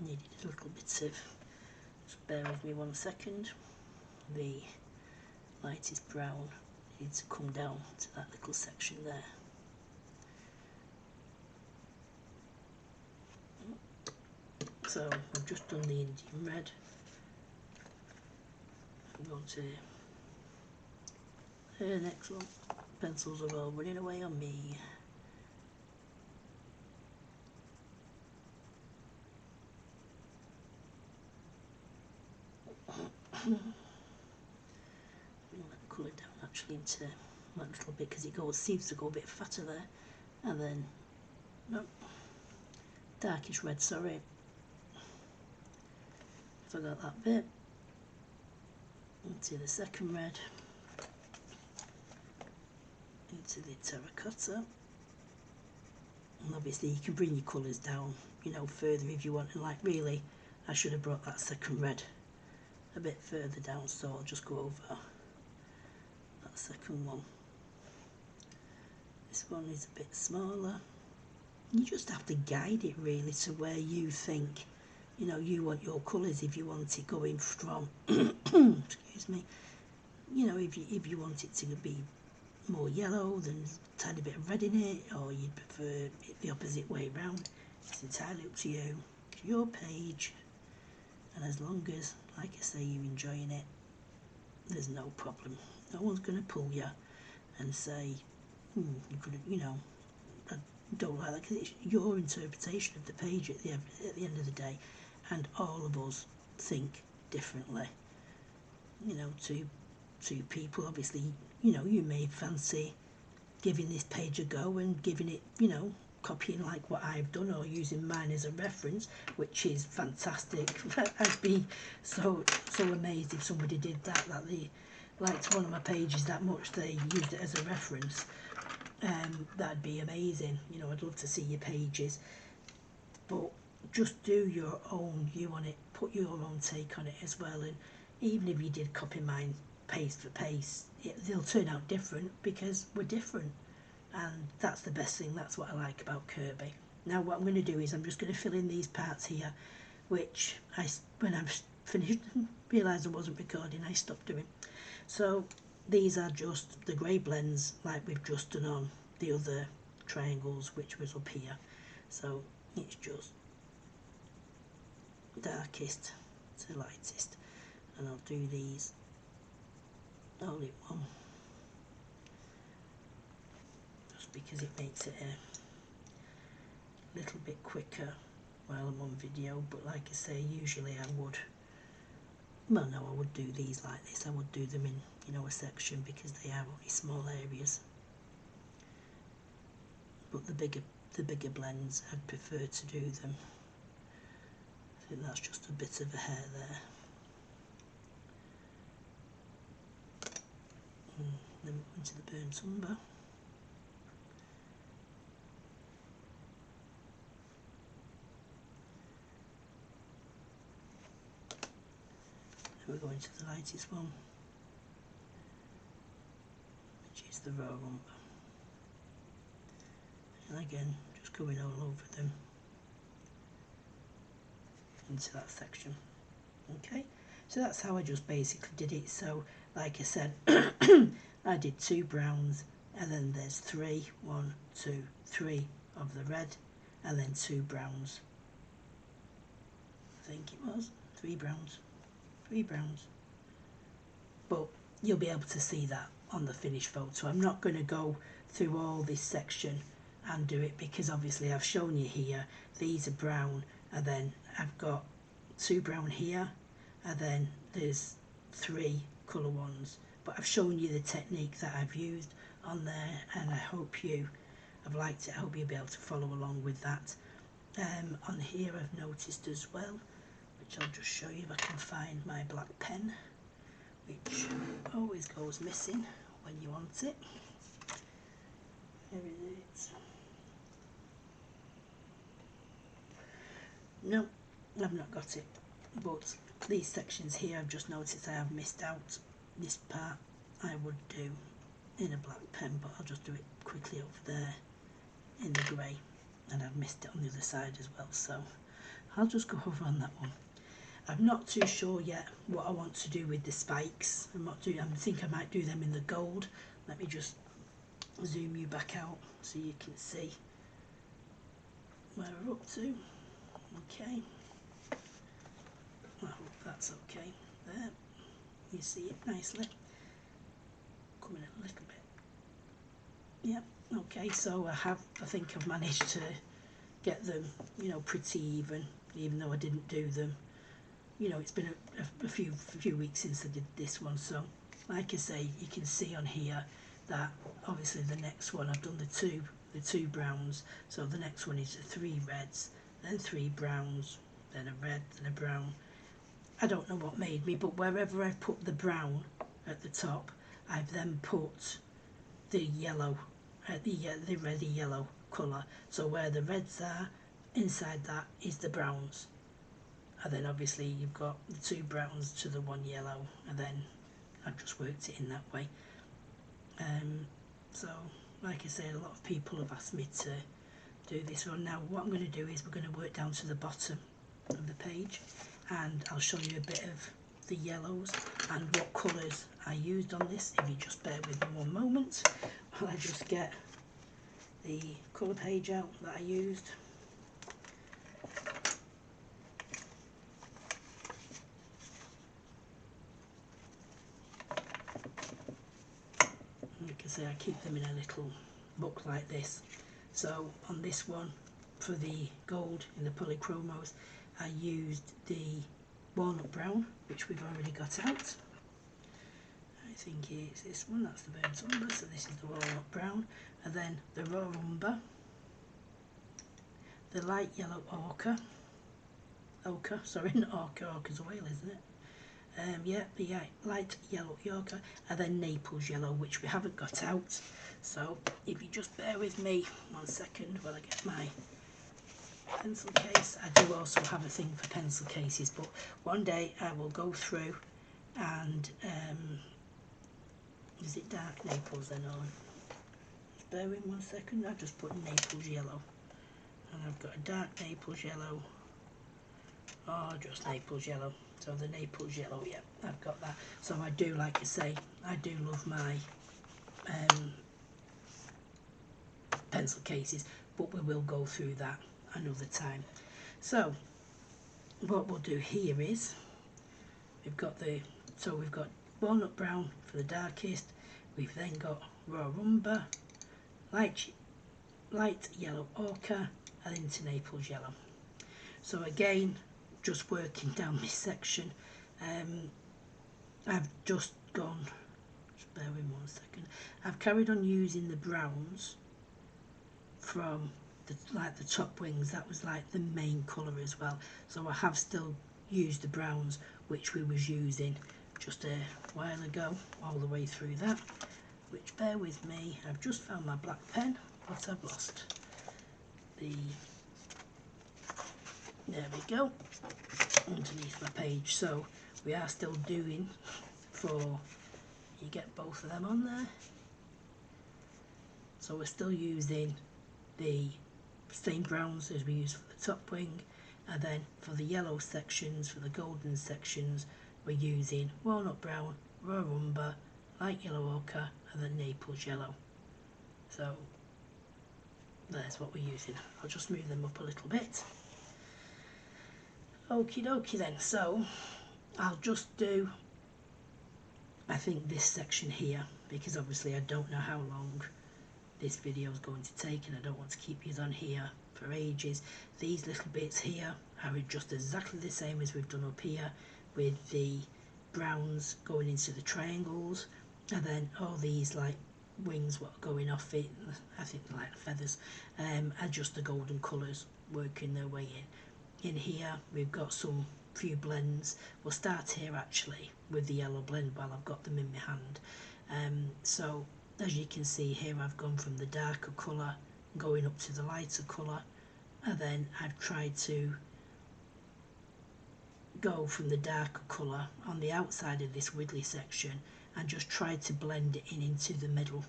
Needed a little bit of, just bear with me 1 second. The lightest brown needs to come down to that little section there. So I've just done the Indian red. I'm going to the next one. Pencils are all running away on me. Bring that colour down actually into that little bit, because it seems to go a bit fatter there. And then, no, darkish red, sorry. Forgot that bit. Into the second red. Into the terracotta. And obviously you can bring your colours down, further if you want. And like, really, I should have brought that second red a bit further down, so I'll just go over that second one. This one is a bit smaller. You just have to guide it really to where you think you want your colours. If you want it going from excuse me, you know, if you want it to be more yellow, then a tiny bit of red in it, or you'd prefer it the opposite way round. It's entirely up to you. It's your page, and as long as, like I say, you're enjoying it, there's no problem. No one's going to pull you and say, you couldn't, you know, I don't like that, because it's your interpretation of the page at the end of the day, and all of us think differently. You know, to people, obviously, you know, you may fancy giving this page a go and giving it, you know, copying like what I've done, or using mine as a reference, which is fantastic. I'd be so amazed if somebody did that they liked one of my pages that much they used it as a reference. That'd be amazing. You know, I'd love to see your pages, but just do your own view on it, put your own take on it as well. And even if you did copy mine paste for paste, they'll turn out different because we're different, and that's the best thing. That's what I like about Kerby. Now what I'm going to do is I'm just going to fill in these parts here, which when I've finished realised I wasn't recording, I stopped doing. So these are just the grey blends like we've just done on the other triangles, which was up here. So it's just darkest to lightest, and I'll do these all in one, just because it makes it a little bit quicker while I'm on video. But like I say, usually I would, well no, I would do these like this. I would do them in, you know, a section, because they are only small areas. But the bigger blends, I'd prefer to do them. I think that's just a bit of a hair there. Then we go into the burnt umber. Then we go into the lightest one, which is the raw umber. And again, just going all over them into that section. Okay, so that's how I just basically did it. So like I said, I did 2 browns, and then there's 3, 1, 2, 3 of the red, and then 2 browns. I think it was 3 browns, 3 browns. But you'll be able to see that on the finished photo. I'm not going to go through all this section and do it, because obviously I've shown you here these are brown, and then I've got 2 brown here, and then there's 3 colour ones. But I've shown you the technique that I've used on there, and I hope you have liked it. I hope you'll be able to follow along with that. On here I've noticed as well, which I'll just show you if I can find my black pen, which always goes missing when you want it. There it is. No, I've not got it. But these sections here, I've just noticed I have missed out. This part I would do in a black pen, but I'll just do it quickly over there in the grey, and I've missed it on the other side as well, so I'll just go over on that one. I'm not too sure yet what I want to do with the spikes. I think I might do them in the gold. Let me just zoom you back out so you can see where we're up to. Okay, I hope that's okay there. You see it nicely coming a little bit. Yeah, okay, so I think I've managed to get them, you know, pretty even though I didn't do them. You know, it's been a few weeks since I did this one, so like I say, you can see on here that obviously the next one I've done the two browns, so the next one is the 3 reds, then 3 browns, then a red, then a brown. I don't know what made me, but wherever I've put the brown at the top, I've then put the yellow, the reddy yellow colour. So where the reds are, inside that is the browns. And then obviously you've got the 2 browns to the 1 yellow, and then I've just worked it in that way. So like I say, a lot of people have asked me to do this one. Now what I'm going to do is we're going to work down to the bottom of the page, and I'll show you a bit of the yellows and what colours I used on this, if you just bear with me one moment while I just get the colour page out that I used. Like I say, I keep them in a little book like this. So on this one, for the gold in the Polychromos, I used the walnut brown, which we've already got out. I think it's this one, that's the burnt umber, so this is the walnut brown, and then the raw umber, the light yellow ochre, sorry, not ochre, ochre's a whale, isn't it? Yeah, the light yellow ochre, and then Naples yellow, which we haven't got out. So if you just bear with me 1 second while I get my pencil case. I do also have a thing for pencil cases, but one day I will go through and is it dark Naples then on? Just bear with me 1 second. I've just put Naples yellow, and I've got a dark Naples yellow, or just Naples yellow. So the Naples yellow, yeah, I've got that. So I do, like I say, I do love my pencil cases, but we will go through that another time. So what we'll do here is we've got walnut brown for the darkest, we've then got raw umber, light yellow ochre, and into Naples yellow. So again, just working down this section, I've just gone, just bear with me 1 second, I've carried on using the browns from the top wings. That was like the main colour as well, so I have still used the browns which we was using just a while ago all the way through that, which, bear with me, I've just found my black pen, but I've lost the, there we go, underneath my page. So we are still doing, for you get both of them on there, so we're still using the same browns as we used for the top wing, and then for the yellow sections, for the golden sections, we're using walnut brown, raw umber, light yellow ochre, and then Naples yellow. So there's what we're using. I'll just move them up a little bit. Okie dokie then, so I'll just do, I think, this section here, because obviously I don't know how long this video is going to take, and I don't want to keep you on here for ages. These little bits here are just exactly the same as we've done up here, with the browns going into the triangles, and then all these like wings what are going off it, I think they're like feathers, are just the golden colours working their way in. In here we've got some few blends. We'll start here actually with the yellow blend while I've got them in my hand. So as you can see here, I've gone from the darker colour going up to the lighter colour, and then I've tried to go from the darker colour on the outside of this wiggly section and just tried to blend it in into the middle.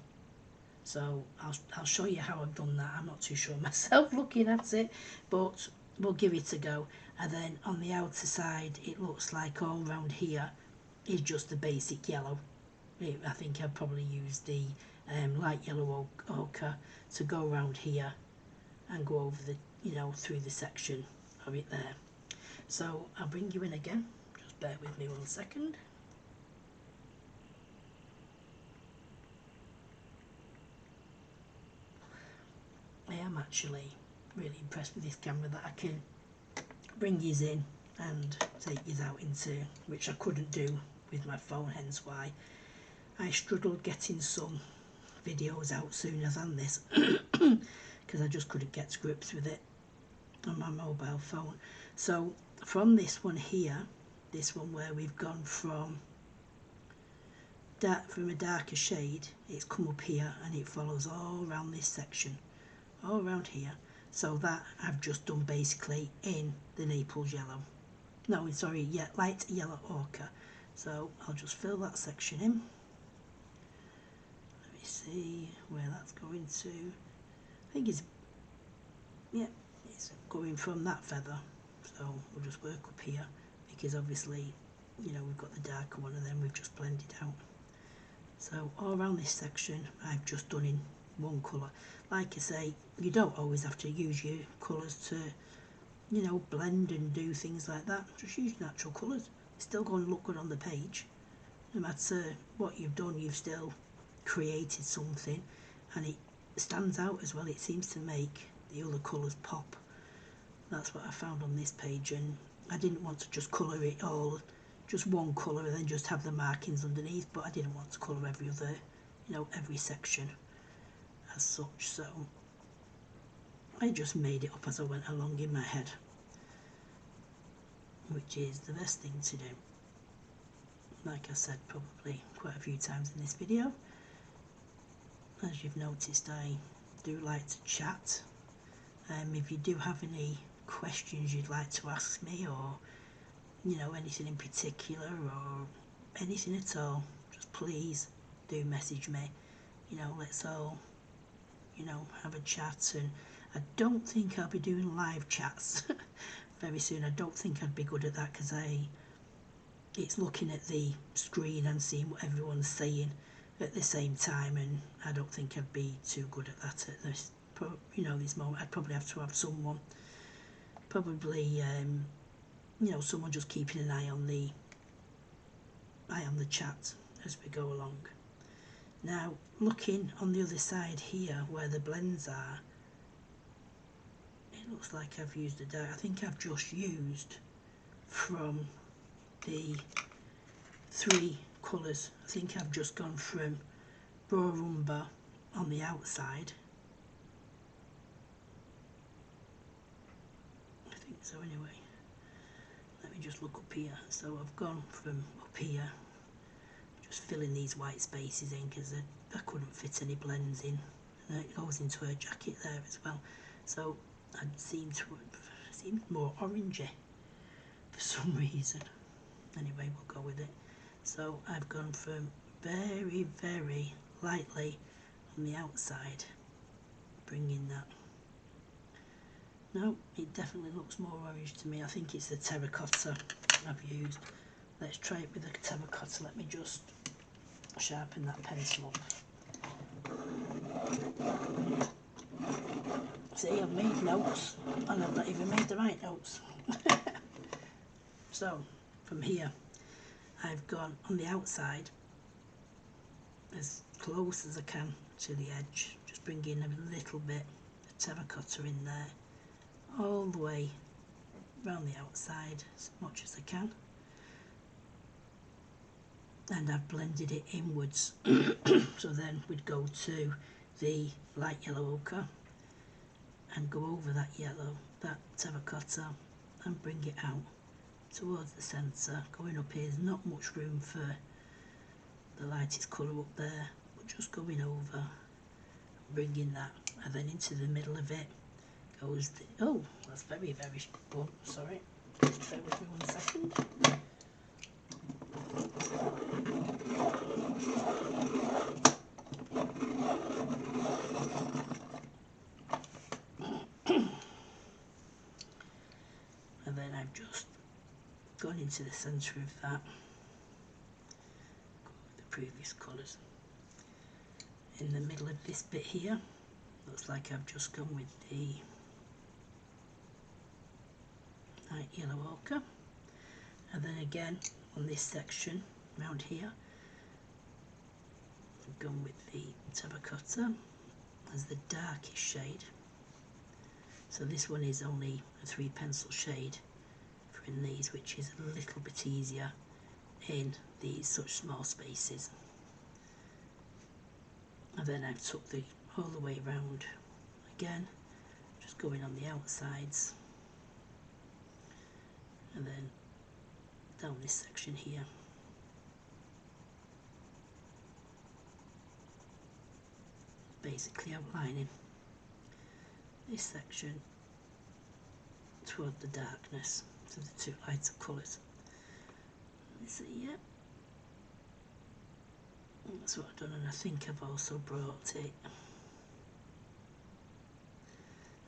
So I'll show you how I've done that. I'm not too sure myself looking at it, but we'll give it a go. And then on the outer side, it looks like all around here is just the basic yellow. I think I've probably used the light yellow ochre to go around here and go over the, through the section of it there. So I'll bring you in again, just bear with me 1 second. I am actually really impressed with this camera, that I can bring yous in and take yous out into, which I couldn't do with my phone, hence why I struggled getting some videos out sooner than this, because I just couldn't get to grips with it on my mobile phone. So from this one here, this one where we've gone from a darker shade, it's come up here and it follows all around this section, all around here. So that I've just done basically in the Naples yellow. No, sorry, yeah, light yellow ochre. So I'll just fill that section in. Let me see where that's going to. I think it's, yeah, it's going from that feather. So we'll just work up here, because obviously you know, we've got the darker one and then we've just blended out. So all around this section I've just done in one colour. Like I say, you don't always have to use your colours to, you know, blend and do things like that. Just use natural colours. It's still going to look good on the page. No matter what you've done, you've still created something, and it stands out as well. It seems to make the other colours pop. That's what I found on this page, and I didn't want to just colour it all, just one colour and then just have the markings underneath, but I didn't want to colour every other, you know, every section as such, so I just made it up as I went along in my head, which is the best thing to do. Like I said probably quite a few times in this video, as you've noticed, I do like to chat. If you do have any questions you'd like to ask me, or you know, anything in particular or anything at all, just please do message me. You know, let's all, you know, have a chat. And I don't think I'll be doing live chats very soon. I don't think I'd be good at that, because it's looking at the screen and seeing what everyone's saying at the same time, and I don't think I'd be too good at that at this, you know, this moment. I'd probably have to have someone, probably you know, someone just keeping an eye on the chat as we go along. Now, looking on the other side here where the blends are, it looks like I've used a dark. I think I've just used from the 3 colours. I think I've just gone from Raw Umber on the outside. I think so anyway. Let me just look up here. So I've gone from up here, just filling these white spaces in, because I couldn't fit any blends in. And it goes into her jacket there as well. So I seem more orangey for some reason. Anyway, we'll go with it. So I've gone from very, very lightly on the outside, bringing that. No, it definitely looks more orange to me. I think it's the terracotta I've used. Let's try it with the terracotta. Let me just sharpen that pencil up. See, I've made notes and I've not even made the right notes. So from here I've gone on the outside as close as I can to the edge, just bringing a little bit of terracotta in there, all the way around the outside as much as I can, and I've blended it inwards. So then we'd go to the light yellow ochre and go over that yellow, that terracotta, and bring it out towards the centre. Going up here, there's not much room for the lightest colour up there, but just going over, bringing that, and then into the middle of it goes the, oh, that's very, very blunt, sorry, just bear with me 1 second. And then I've just gone into the centre of that, the previous colours. In the middle of this bit here, looks like I've just gone with the light yellow ochre, and then again on this section round here I've gone with the terracotta as the darkest shade. So this one is only a 3 pencil shade for in these, which is a little bit easier in these such small spaces. And then I've took the all the way around again, just going on the outsides, and then down this section here. Basically outlining this section toward the darkness, so the 2 lighter colours. Let me see, yeah. That's what I've done, and I think I've also brought it,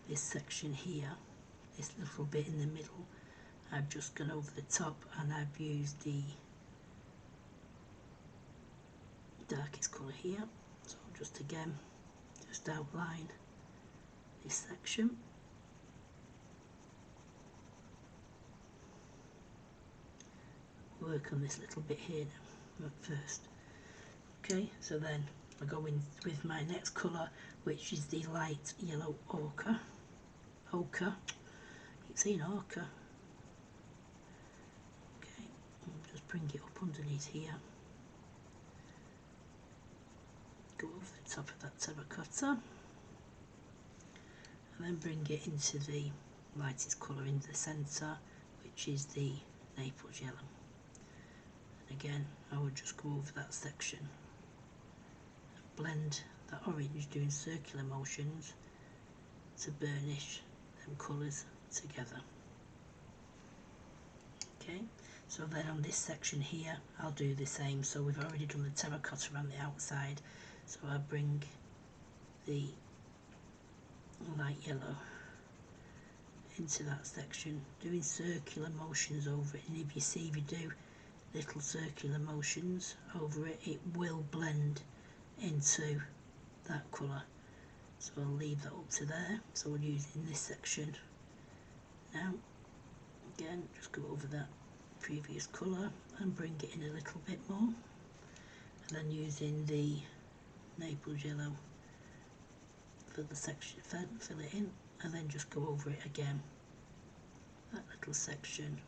this section here, this little bit in the middle, I've just gone over the top and I've used the darkest colour here. So just again, just outline this section. Work on this little bit here now at first. Okay, so then I go in with my next colour, which is the light yellow ochre. Keep saying ochre. Okay, and just bring it up underneath here. Go over the top of that terracotta, and then bring it into the lightest colour in the centre, which is the Naples yellow. And again, I would just go over that section, blend that orange, doing circular motions to burnish them colours together. Okay, so then on this section here I'll do the same. So we've already done the terracotta around the outside, so I bring the light yellow into that section, doing circular motions over it, and if you do little circular motions over it, it will blend into that colour. So I'll leave that up to there. So we're using this section now. Again, just go over that previous colour and bring it in a little bit more, and then using the Naples yellow for the section, fill it in, and then just go over it again, that little section,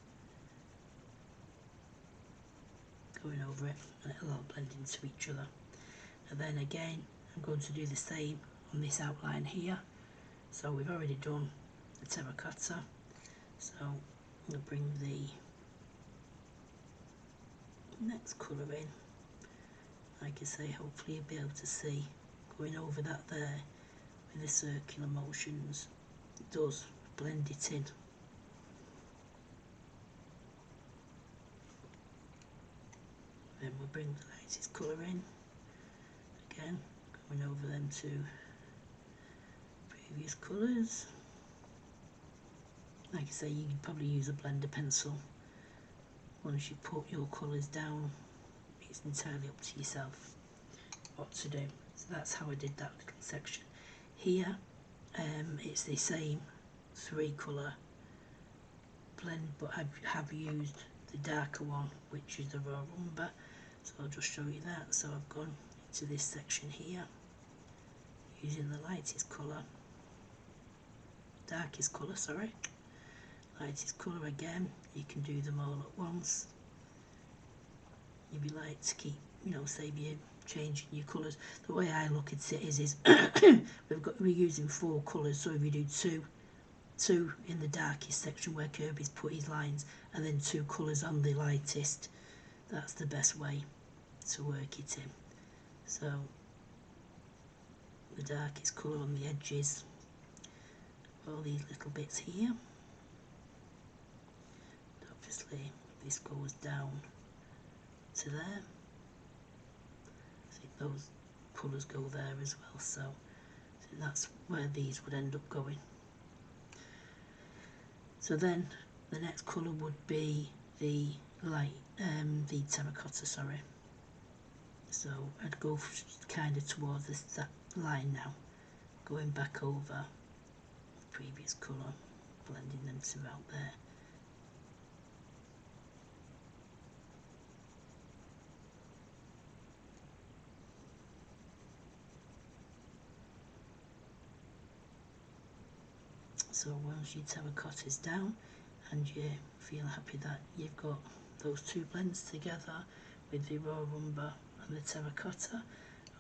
going over it, and it'll all blend into each other. And then again, I'm going to do the same on this outline here. So we've already done the terracotta, so we'll bring the next colour in. Like I say, hopefully you'll be able to see, going over that there with the circular motions, it does blend it in. Then we'll bring the lightest colour in, again going over them two previous colours. Like I say, you can probably use a blender pencil once you put your colours down. It's entirely up to yourself what to do. So that's how I did that little section. Here it's the same 3 colour blend, but I have used the darker one, which is the raw umber. So I'll just show you that. So I've gone into this section here using the lightest colour, darkest colour, sorry, lightest colour again. You can do them all at once if you like to keep, save you changing your colours. The way I look at it is we're using 4 colours, so if you do two in the darkest section where Kerby's put his lines, and then 2 colours on the lightest, that's the best way to work it in. So the darkest colour on the edges, all these little bits here. Obviously this goes down to there, see those colours go there as well, so that's where these would end up going. So then the next colour would be the light, the terracotta, sorry. So I'd go kind of towards that line now, going back over the previous colour, blending them throughout there. So once your terracotta is down and you feel happy that you've got those 2 blends together with the raw umber and the terracotta,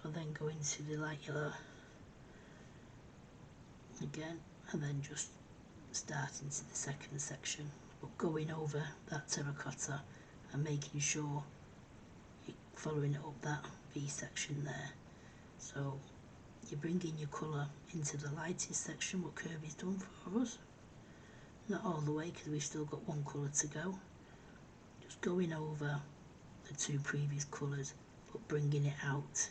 I'll then go into the light yellow again, and then just start into the second section, but going over that terracotta and making sure you're following it up that V section there. So you're bringing your colour into the lightest section, what Kerby's done for us. Not all the way, because we've still got 1 colour to go. Just going over the 2 previous colours, but bringing it out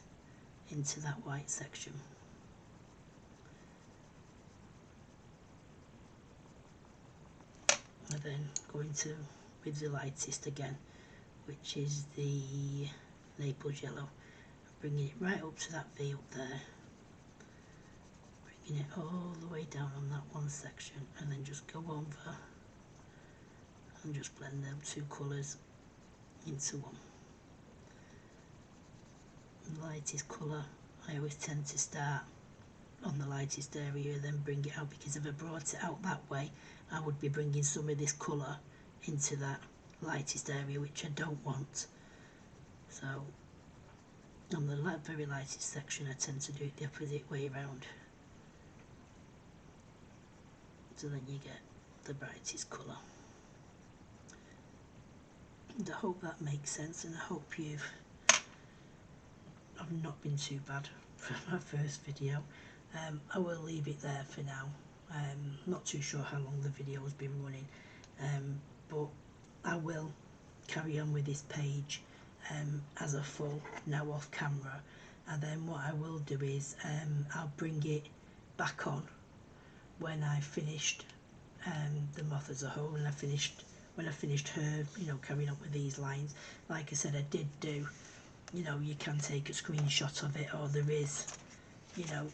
into that white section. and then go into with the lightest again, which is the Naples yellow, bringing it right up to that V up there, bringing it all the way down on that one section, and then just go over and just blend them two colours into one. The lightest colour, I always tend to start on the lightest area, then bring it out, because if I brought it out that way, I would be bringing some of this colour into that lightest area, which I don't want. So on the very lightest section, I tend to do it the opposite way around, so then you get the brightest colour. And I hope that makes sense, and I hope I've not been too bad for my first video. I will leave it there for now. Not too sure how long the video has been running, but I will carry on with this page as a full now off camera, and then what I will do is I'll bring it back on when I finished the Moth as a whole, and when I finished her, you know, carrying on with these lines. Like I said, I did do, you know, you can take a screenshot of it, or there is, you know,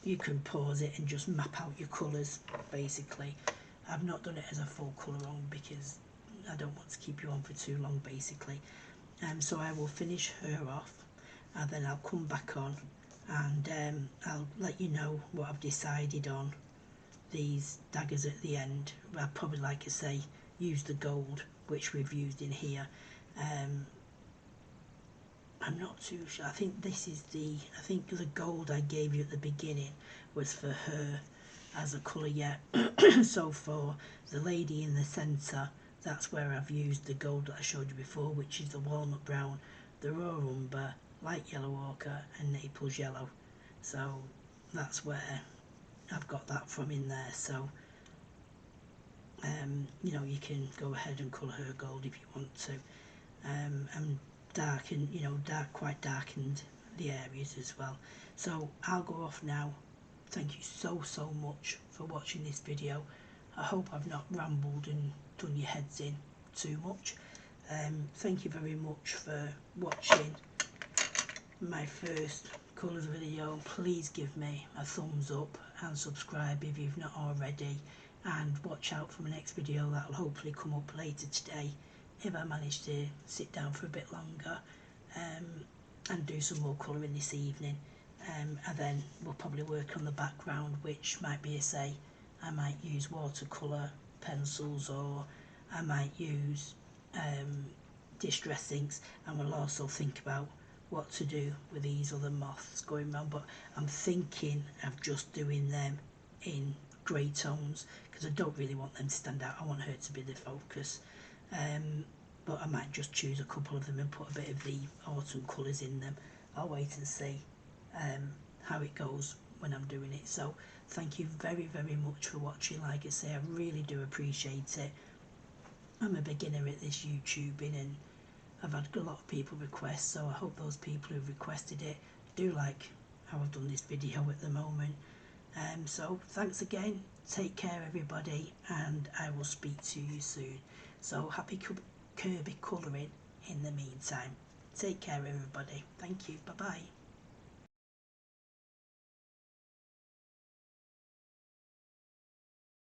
you can pause it and just map out your colours basically. I've not done it as a full colour on because I don't want to keep you on for too long basically. So I will finish her off, and then I'll come back on, and I'll let you know what I've decided on these daggers at the end. I'll probably, like I say, use the gold which we've used in here. I'm not too sure. I think this is I think the gold I gave you at the beginning was for her as a colour yet. So for the lady in the centre, that's where I've used the gold that I showed you before, which is the walnut brown, the raw umber, light yellow ochre and Naples yellow. So that's where I've got that from in there. So you know, you can go ahead and colour her gold if you want to, and darken, you know, quite darkened the areas as well. So I'll go off now. Thank you so much for watching this video. I hope I've not rambled and done your heads in too much. Thank you very much for watching my first colours video. Please give me a thumbs up and subscribe if you've not already, and watch out for my next video that will hopefully come up later today if I manage to sit down for a bit longer, and do some more colouring this evening, and then we'll probably work on the background, which might be I might use watercolour pencils, or I might use distress inks, and we'll also think about what to do with these other moths going round. But I'm thinking of just doing them in grey tones, because I don't really want them to stand out. I want her to be the focus, but I might just choose a couple of them and put a bit of the autumn colours in them. I'll wait and see how it goes when I'm doing it. So thank you very much for watching. Like I say, I really do appreciate it. I'm a beginner at this YouTubing, and I've had a lot of people request, so I hope those people who've requested it do like how I've done this video at the moment. So thanks again, take care everybody, and I will speak to you soon. So happy Kerby colouring in the meantime. Take care everybody. Thank you. Bye bye.